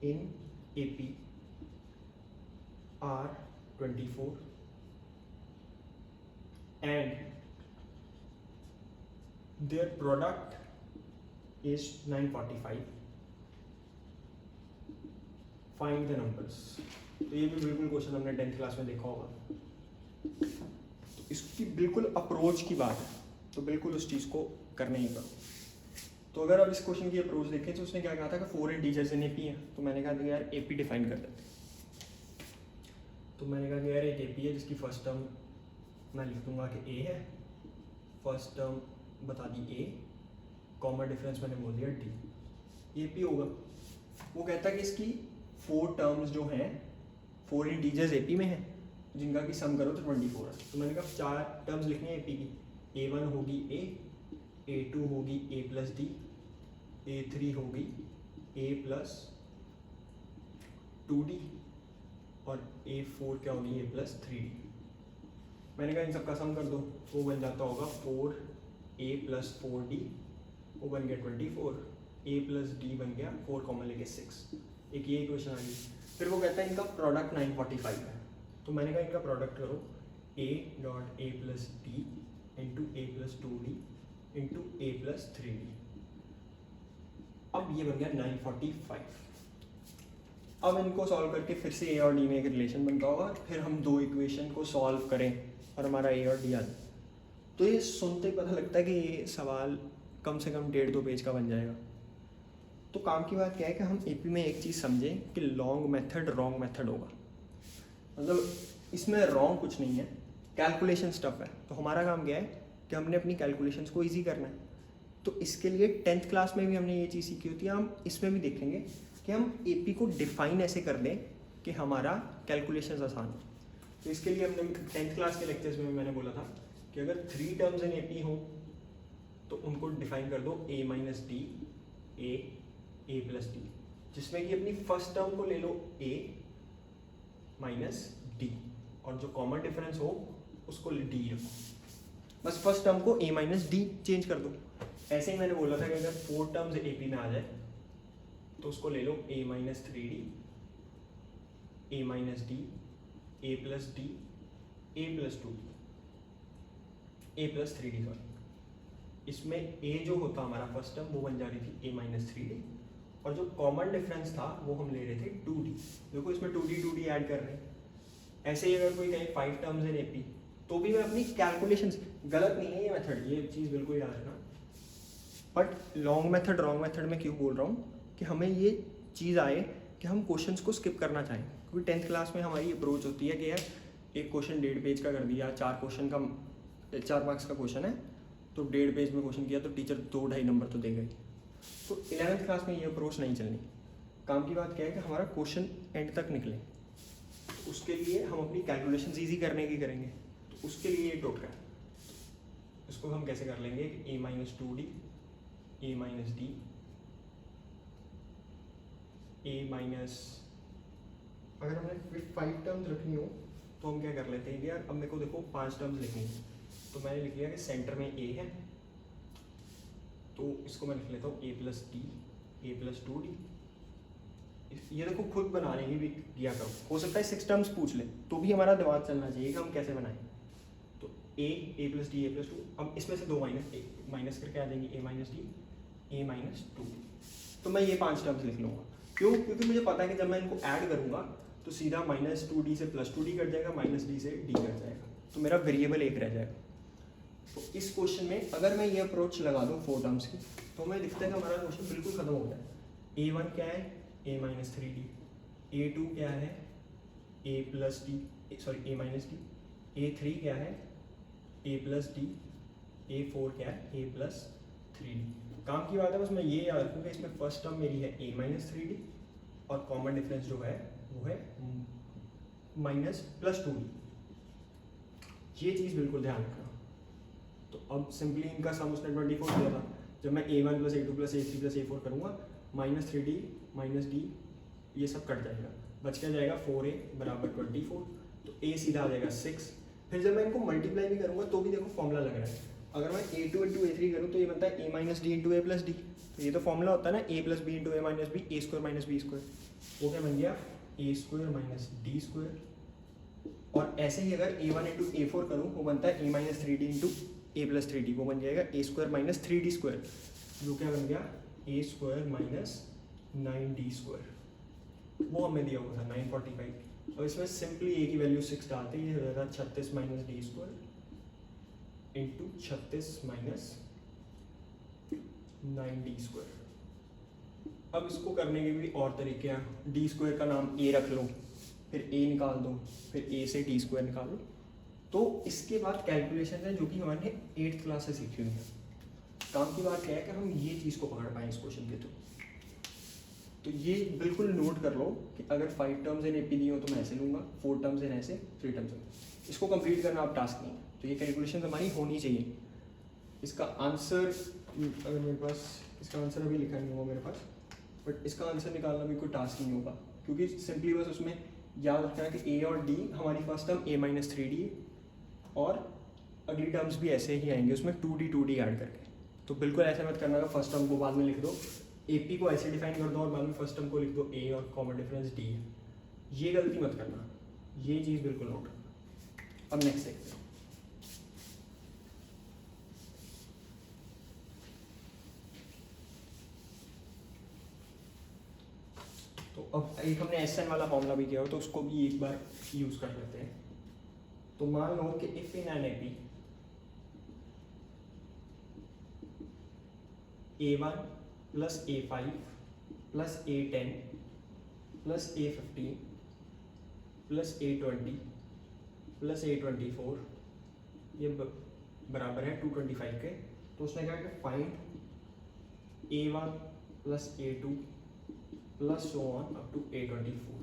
in AP are 24 and their product is 945. Find the numbers. तो ये भी बिल्कुल क्वेश्चन हमने 10th क्लास में देखा होगा। तो इसकी बिल्कुल अप्रोच की बात है, तो बिल्कुल उस चीज़ को करने ही करो। तो अगर आप इस क्वेश्चन की अप्रोच देखें तो उसने क्या कहा था कि 4 इंटीजर्स इन AP है, तो मैंने कहा था यार AP डिफाइन कर देते। तो मैंने कहा कि यार एक AP है जिसकी फर्स्ट टर्म मैं लिख दूंगा कि A है, फर्स्ट टर्म बता दी A, कॉमन डिफरेंस मैंने बोल दिया D, AP होगा। वो कहता है कि इसकी 4 टर्म्स जो हैं 4 इंटीजर्स AP में हैं जिनका की सम करो तो 24 है। तो मैंने कहा 4 टर्म्स लिखनी है AP की, A1 होगी A, A2 होगी A प्लस D, A3 होगी A प्लस 2D और A4 क्या होगी A प्लस 3D। मैंने कहा इन सबका सम कर दो, वो बन जाता होगा 4A प्लस 4D, वो बन गया 24, A प्लस D बन गया 4 कॉमन लेके 6। एक ये इक्वेशन आ गई। फिर वो कहता है इनका प्रोडक्ट 945 है, तो मैंने कहा इनका प्रोडक्ट करो A dot A plus D into A plus 2D into A plus 3D। अब ये बन गया 945। अब इनको सॉल्व करके फिर से A और D में एक रिलेशन बनता होगा, फिर हम 2 इक्वेशन को सॉल्व करें और हमारा A और D आ जाए। तो ये सुनते ही पता लगता है कि ये सवाल कम से कम 1.5-2 पेज का बन जाएगा। तो काम की बात क्या है कि हम AP में एक चीज़ समझें कि लॉन्ग मेथड रॉन्ग मेथड होगा, मतलब इसमें रॉन्ग कुछ नहीं है, कैलकुलेशन स्टफ है। तो हमारा काम क्या है कि हमने अपनी कैलकुलेशंस को ईजी करना है। तो इसके लिए 10th क्लास में भी हमने ये चीज़ सीखी होती है, हम इसमें भी देखेंगे कि हम AP को डिफाइन ऐसे कर दें कि हमारा कैलकुलेशंस आसान हो। तो इसके लिए हमने 10th क्लास के लेक्चर्स में मैंने बोला था कि अगर 3 टर्म्स इन AP हो तो उनको डिफाइन कर दो A minus D, A plus D, जिसमें कि अपनी फर्स्ट टर्म को ले लो A माइनस D और जो कॉमन डिफरेंस हो उसको D रखो, बस फर्स्ट टर्म को A माइनस D चेंज कर दो। ऐसे ही मैंने बोला था कि अगर 4 टर्म्स AP में आ जाए तो उसको ले लो A minus 3D, A minus D, A plus D, A plus 2D, A plus 3D sorry. इसमें A जो होता हमारा फर्स्ट टर्म वो बन जा रही थी A माइनस 3D और जो कॉमन डिफरेंस था वो हम ले रहे थे 2D। देखो इसमें 2D ऐड कर रहे हैं। ऐसे ही अगर कोई कहे 5 टर्म्स इन AP तो भी मैं अपनी कैलकुलेशंस, गलत नहीं है ये मेथड, ये चीज़ बिल्कुल याद रखना। But long method wrong method में क्यों बोल रहा हूँ कि हमें ये चीज़ आए कि हम क्वेश्चंस को स्किप करना चाहें, क्योंकि 10th क्लास में हमारी अप्रोच होती है कि यार एक क्वेश्चन 1.5 पेज का कर दिया, 4 क्वेश्चन का 4 मार्क्स का क्वेश्चन है तो 1.5 पेज में क्वेश्चन किया तो टीचर 2-2.5 नंबर तो देगा ही। तो 11th क्लास में ये अप्रोच नहीं चलनी। काम की बात क्या है कि हमारा क्वेश्चन एंड तक निकले, तो उसके लिए हम अपनी कैलकुलेशन ईजी करने की करेंगे। तो उसके लिए ये टोटका है, इसको हम कैसे कर लेंगे कि A minus 2D, A minus D, A minus, अगर हमने 5 टर्म्स रखनी हो तो हम क्या कर लेते हैं कि यार अब मेरे को देखो 5 टर्म्स लिखनी है, तो मैंने लिख लिया कि सेंटर में A है तो इसको मैं लिख लेता हूँ A plus D, A plus 2D। ये देखो खुद बनाने की भी दिया करो, हो सकता है 6 टर्म्स पूछ ले तो भी हमारा दिमाग चलना चाहिए कि हम कैसे बनाएं। तो A plus D, A plus 2, अब इसमें से 2 माइनस करके आ जाएंगी A minus D, A minus 2D। तो मैं ये 5 टर्म्स लिख लूँगा। क्यों? क्योंकि मुझे पता है कि जब मैं इनको ऐड करूँगा तो सीधा माइनस 2D से प्लस 2D कट जाएगा, माइनस D से D कट जाएगा, तो मेरा वेरिएबल एक रह जाएगा। तो इस क्वेश्चन में अगर मैं ये अप्रोच लगा दूँ 4 टर्म्स की तो मैं दिखता है कि हमारा क्वेश्चन बिल्कुल खत्म हो गया है। A1 क्या है A माइनस 3D, A2 क्या है A plus D, sorry A minus D, A3 क्या है A प्लस D, A4 क्या है A प्लस 3D। काम की बात है बस मैं ये याद रखूँ कि इसमें फर्स्ट टर्म मेरी है A माइनस 3D और कॉमन डिफरेंस जो है वो है माइनस प्लस 2D। ये चीज़ बिल्कुल ध्यान रखना। तो अब सिंपली इनका सम उसने 24 दिया था, जब मैं A1 plus A2 plus A3 plus A4 करूँगा माइनस 3D माइनस डी, ये सब कट जाएगा, बच क्या जाएगा 4a बराबर 24, तो a सीधा आ जाएगा 6। फिर जब मैं इनको मल्टीप्लाई भी करूँगा तो भी देखो फॉर्मूला लग रहा है, अगर मैं a2 इंटू a3 करूँ तो ये बनता है a minus D into a plus D, तो ये तो फॉर्मूला होता है ना a plus B into a minus B, A square minus B square, वो क्या बन गया a square minus D square. और ऐसे ही अगर a1 इंटू a4 करूँ वो बनता है a minus three D into a plus three D, वो बन जाएगा a square minus three D square, जो क्या बन गया a square minus 9d square, वो हमें दिया हुआ था 945। और इसमें सिंपली a की वैल्यू 6 डालते ही हो जाएगा 36 minus D square into 36 minus 9d square. अब इसको करने के भी और तरीके हैं, डी स्क्वायर का नाम a रख लो, फिर a निकाल दो, फिर a से डी स्क्वायर निकाल लो। तो इसके बाद कैलकुलेशन है जो कि हमारे 8th क्लास से सीखी हुई है। काम की बात क्या है कि हम ये चीज़ को पकड़ पाएँ इस क्वेश्चन के थ्रू। तो ये बिल्कुल नोट कर लो कि अगर 5 टर्म्स इन एपी दी हो तो मैं ऐसे लूँगा, 4 टर्म्स इन ऐसे, 3 टर्म्स इन, इसको कंप्लीट करना आप टास्क नहीं है, तो ये कैलकुलेशन हमारी होनी चाहिए। इसका आंसर अगर मेरे पास, इसका आंसर अभी लिखा नहीं होगा मेरे पास, बट इसका आंसर निकालना भी कोई टास्क नहीं होगा, क्योंकि सिंपली बस उसमें याद रखना है कि a और d हमारी first term a minus three D, और अगली टर्म्स भी ऐसे ही आएंगे उसमें 2d ऐड करके। तो बिल्कुल ऐसा मत करना कि फर्स्ट टर्म को बाद में लिख दो, AP को ऐसे डिफाइन कर दो और बाद में फर्स्ट टर्म को लिख दो A और कॉमन डिफरेंस D है, ये गलती मत करना, ये चीज़ बिल्कुल नोट करना। अब नेक्स्ट देखते हैं। तो अब एक हमने SN वाला फॉर्मूला भी किया हो तो उसको भी एक बार यूज़ कर लेते हैं। तो मान लो कि if in an AP A1 plus A5 plus A10 plus A15 plus A20 plus A24 ये बराबर है 225 के, तो उसने कहा कि find A1 plus A2 plus so on up to A24।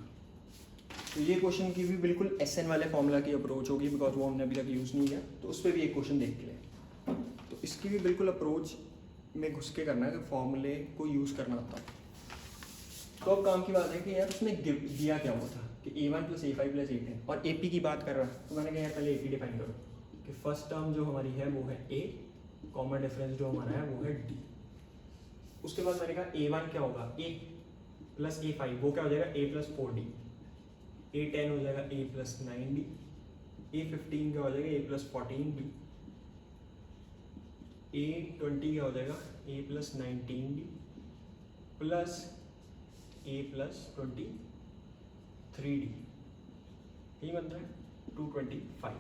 तो ये क्वेश्चन की भी बिल्कुल SN वाले फॉर्मूला की अप्रोच होगी, बिकॉज वो हमने अभी तक यूज़ नहीं किया, तो उस पर भी एक क्वेश्चन देख लें। तो इसकी भी बिल्कुल अप्रोच में घुस के करना है कि फॉर्मूले को यूज़ करना आता है। तो अब काम की बात है कि यार उसने दिया क्या हुआ था कि A1 plus A5 plus A10 और AP की बात कर रहा है, तो मैंने कहा यार पहले AP डिफाइन करो कि फर्स्ट टर्म जो हमारी है वो है A, कॉमन डिफरेंस जो हमारा है वो है D। उसके बाद मैंने कहा A1 क्या होगा A प्लस A5, वो क्या हो जाएगा A प्लस 4D, A10 हो जाएगा A प्लस 9D, A15 क्या हो जाएगा A प्लस 14D, A20 क्या हो जाएगा A plus 19D plus A plus 23D, यही बनता है 225।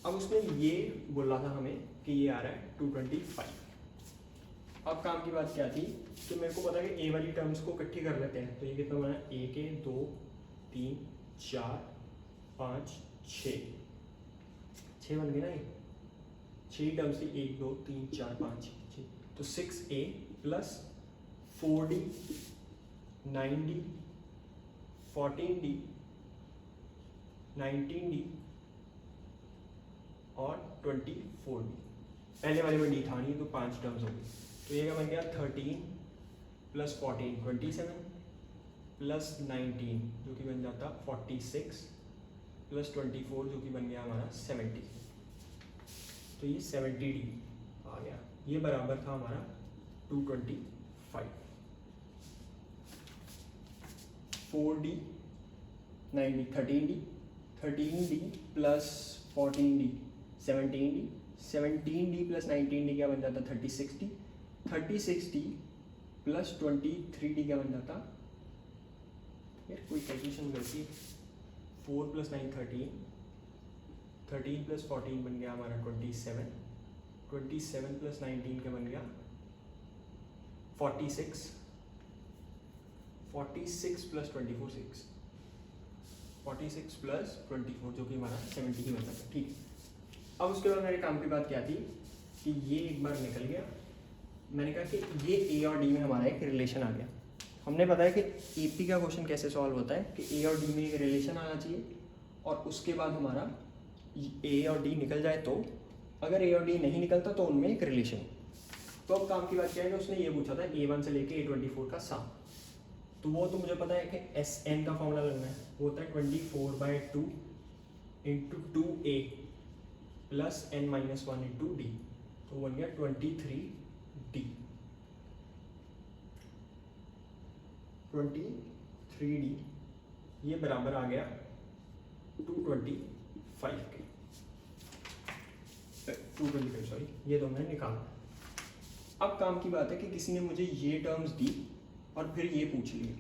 अब उसने ये बोला था हमें कि ये आ रहा है 225। अब काम की बात क्या थी कि मेरे को पता है कि A वाली टर्म्स को इकट्ठी कर लेते हैं, तो ये कितना बना 1 2 3 4 5 6 बन गए ना, ये 6 टर्म्स थी, 1 2 3 4 5 6, तो 6A plus 4D 9D 14D 19D और 24D। पहले वाले में D था नहीं, तो 5 टर्म्स हो गई, तो ये क्या बन गया 13 प्लस 14 27 प्लस 19 जो कि बन जाता 46 प्लस 24 जो कि बन गया हमारा 70, तो ये 70D आ गया, ये बराबर था हमारा 225। 4D 9D 13D plus 14D 17D plus 19D क्या बन जाता 36D, 36D प्लस 23D क्या बन जाता, यार कोई कैलकुलेशन गलती, 4 प्लस 9 13, 13 प्लस 14 बन गया हमारा 27, 27 प्लस 19 क्या बन गया 46, 46 प्लस 24 6, 46 प्लस 24 जो कि हमारा 70 ही बन जाता। ठीक, अब उसके बाद मेरे काम की बात क्या थी कि ये एक बार निकल गया, मैंने कहा कि ये A और D में हमारा एक रिलेशन आ गया। हमने बताया कि AP का क्वेश्चन कैसे सॉल्व होता है कि A और D में एक रिलेशन आना चाहिए, और उसके बाद हमारा A और D निकल जाए, तो अगर A और D नहीं निकलता तो उनमें एक रिलेशन। तो अब काम की बात क्या है कि उसने ये पूछा था A1 से लेके A24 का सम, तो वो तो मुझे पता है कि SN का फॉर्मूला लगना है, वो होता है 24/2 into 2A plus n-1 into D, तो बन गया 23D। 23D ये बराबर आ गया 225 के, 225 सॉरी, ये तो मैंने निकाला। अब काम की बात है कि किसी ने मुझे ये टर्म्स दी और फिर ये पूछ लिए,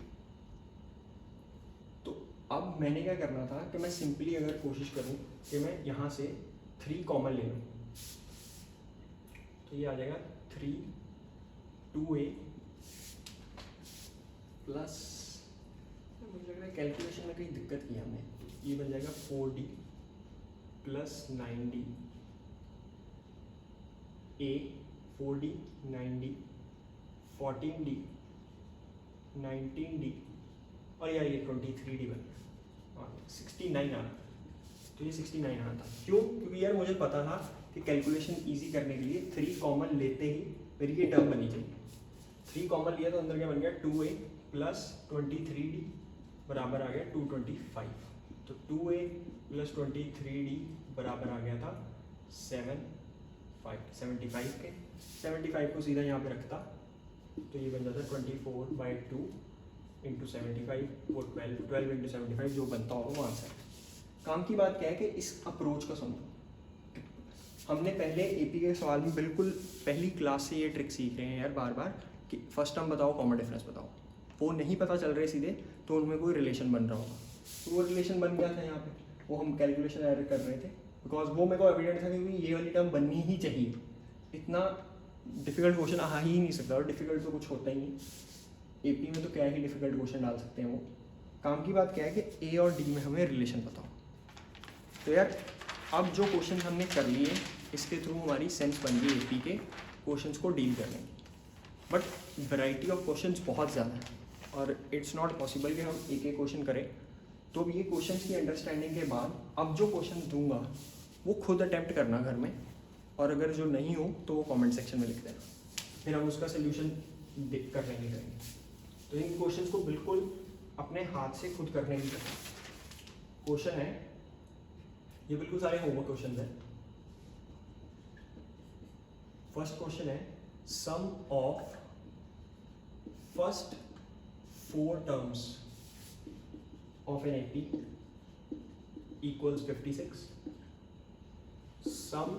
तो अब मैंने क्या करना था कि मैं सिंपली अगर कोशिश करूं कि मैं यहाँ से 3 कॉमन ले लूँ, तो ये आ जाएगा 3 2A प्लस, मुझे लग रहा है कैलकुलेशन में कहीं दिक्कत की हमने, ये बन जाएगा 4D plus 9D A 4D 9D 14D 19D और यार ये 23D बन गया, 69 आना, तो ये 69 आना था। क्यों? क्योंकि यार मुझे पता था कि कैलकुलेशन इजी करने के लिए 3 कॉमन लेते ही मेरी ये टर्म बनी चाहिए। 3 कॉमन लिया तो अंदर क्या बन गया 2A प्लस 23D बराबर आ गया 225, तो 2A प्लस 23D बराबर आ गया था 75 के, 75 को सीधा यहाँ पे रखता तो ये बन जाता 24/2 इंटू 75, वो 12 इंटू 75 जो बनता होगा वो आंसर। काम की बात क्या है कि इस अप्रोच का सुनो, हमने पहले एपी के सवाल में बिल्कुल पहली क्लास से ये ट्रिक सीख रहे हैं यार बार बार कि फर्स्ट टर्म बताओ कॉमन डिफरेंस बताओ, वो नहीं पता चल रहे सीधे तो उनमें कोई रिलेशन बन रहा होगा, तो वो रिलेशन बन गया था यहाँ पे, वो हम कैलकुलेशन एरर कर रहे थे बिकॉज वो मेरे को एविडेंट था कि ये वाली टर्म बननी ही चाहिए, इतना डिफिकल्ट क्वेश्चन आ ही नहीं सकता, और डिफिकल्ट तो कुछ होता ही नहीं, एपी में तो क्या ही डिफिकल्ट क्वेश्चन डाल सकते हैं वो। काम की बात क्या है कि ए और डी में हमें रिलेशन बताओ, तो यार अब जो क्वेश्चन हमने कर लिए इसके थ्रू हमारी सेंस बन गई एपी के क्वेश्चंस को डील करने की, बट वैरायटी ऑफ क्वेश्चंस बहुत ज़्यादा है और इट्स नॉट पॉसिबल कि हम एक क्वेश्चन करें। तो अब ये क्वेश्चंस की अंडरस्टैंडिंग के बाद अब जो क्वेश्चन दूंगा वो खुद अटेम्प्ट करना घर में, और अगर जो नहीं हो तो वो कमेंट सेक्शन में लिख देना, फिर हम उसका सोल्यूशन कर लेंगे करेंगे। तो इन क्वेश्चंस को बिल्कुल अपने हाथ से खुद करने की जरूरत। क्वेश्चन है ये बिल्कुल सारे होमवर्क क्वेश्चन हैं। फर्स्ट क्वेश्चन है sum of first 4 terms of an AP equals 56, sum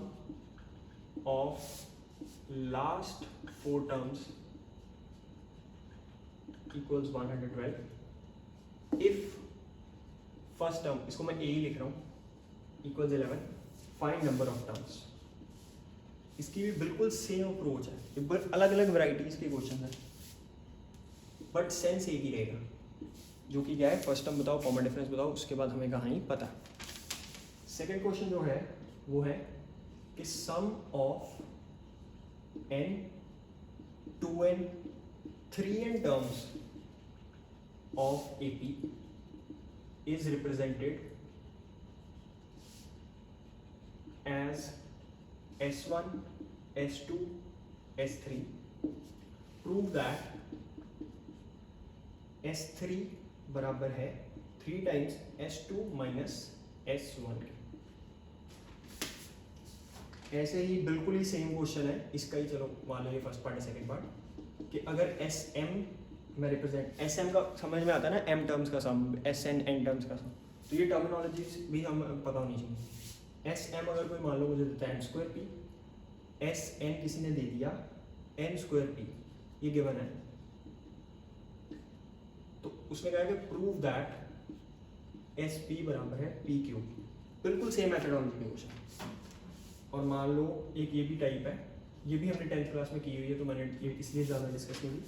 of last 4 terms equals 112 if first term, इसको मैं a ही लिख रहा हूँ, equals 11, find number of terms। इसकी भी बिल्कुल सेम अप्रोच है, अलग अलग वैरायटीज के क्वेश्चन हैं बट सेंस एक ही रहेगा, जो कि क्या है फर्स्ट टर्म बताओ कॉमन डिफरेंस बताओ, उसके बाद हमें कहानी पता। सेकंड क्वेश्चन जो है वो है कि sum of n 2n 3n terms of AP is represented as S1 S2 S3, prove that S3 बराबर है 3 टाइम्स S2 माइनस S1 के। ऐसे ही बिल्कुल ही सेम क्वेश्चन है इसका ही, चलो मान लो ये फर्स्ट पार्ट है, सेकंड पार्ट कि अगर SM में रिप्रेजेंट, SM का समझ में आता है ना, M टर्म्स का सम, SN N टर्म्स का सम, तो ये टर्मिनोलॉजी भी हम पता होनी चाहिए। SM अगर कोई मान लो मुझे देता है n² p, SN किसी ने दे दिया n² p, ये गिवन है, तो उसने कहा कि प्रूव दैट SP बराबर है PQ, बिल्कुल सेम मेथडोलॉजी के क्वेश्चन। और मान लो एक ये भी टाइप है, ये भी हमने 10th क्लास में की हुई है तो मैंने ये इसलिए ज़्यादा डिस्कस नहीं की।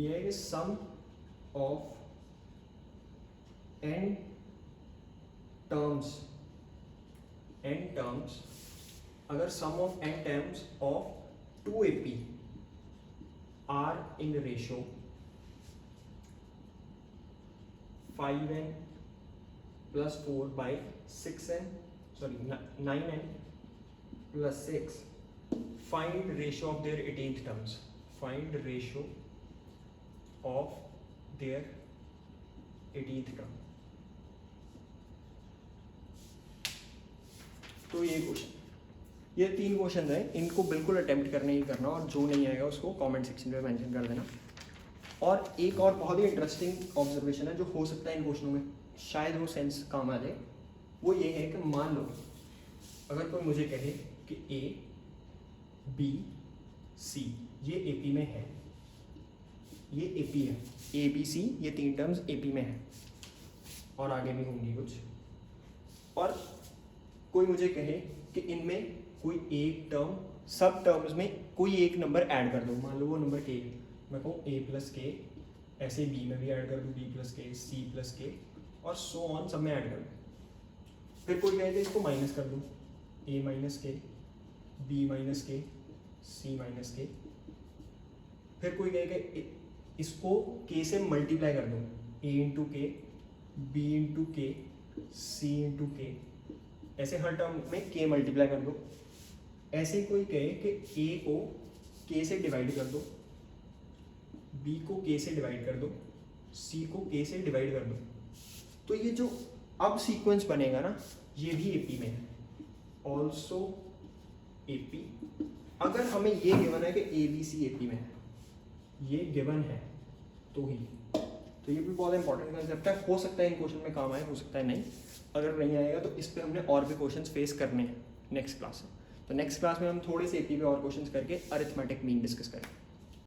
ये है कि सम ऑफ n टर्म्स अगर sum of n terms of 2 AP are in ratio 5n plus 4 by 6n, sorry 9n plus 6 find ratio of their 18th terms, find ratio of their 18th term. तो ये question, ये 3 question हैं, इनको बिल्कुल attempt करने ही करना, और जो नहीं आएगा उसको कमेंट सेक्शन में मेंशन कर देना। और एक और बहुत ही इंटरेस्टिंग ऑब्जर्वेशन है जो हो सकता है इन क्वेश्चनों में शायद वो सेंस काम आ जाए, वो ये है कि मान लो अगर कोई मुझे कहे कि ए बी सी ये एपी में है, ये एपी है, ए बी सी ये 3 टर्म्स एपी में है और आगे भी होंगी कुछ, और कोई मुझे कहे कि इनमें कोई एक टर्म, सब टर्म्स में कोई एक नंबर ऐड कर दो, मान लो वो नंबर के, मैं कहूँ ए प्लस के, ऐसे बी में भी ऐड कर दूँ बी प्लस के, सी प्लस के, और सो ऑन सब में ऐड कर दूँ। फिर कोई कहे कि इसको माइनस कर दूँ, ए माइनस के, बी माइनस के, सी माइनस के। फिर कोई कहे कि इसको के से मल्टीप्लाई कर दूँ, ए इंटू के, बी इंटू के, सी इंटू के, ऐसे हर टर्म में के मल्टीप्लाई कर दो। ऐसे कोई कहे कि ए को के से डिवाइड कर दो, बी को के से डिवाइड कर दो, सी को के से डिवाइड कर दो, तो ये जो अब सीक्वेंस बनेगा ना, ये भी एपी में है, ऑल्सो एपी। अगर हमें ये गिवन है कि ए बी सी एपी में है, ये गिवन है तो ही, तो ये भी बहुत इंपॉर्टेंट कंसेप्ट है। हो सकता है इन क्वेश्चन में काम आए, हो सकता है नहीं। अगर नहीं आएगा तो इस पे हमने और भी क्वेश्चंस फेस करने हैं नेक्स्ट क्लास में। तो नेक्स्ट क्लास में हम थोड़े से एपी पे और क्वेश्चंस करके अरिथमेटिक मीन डिस्कस करेंगे।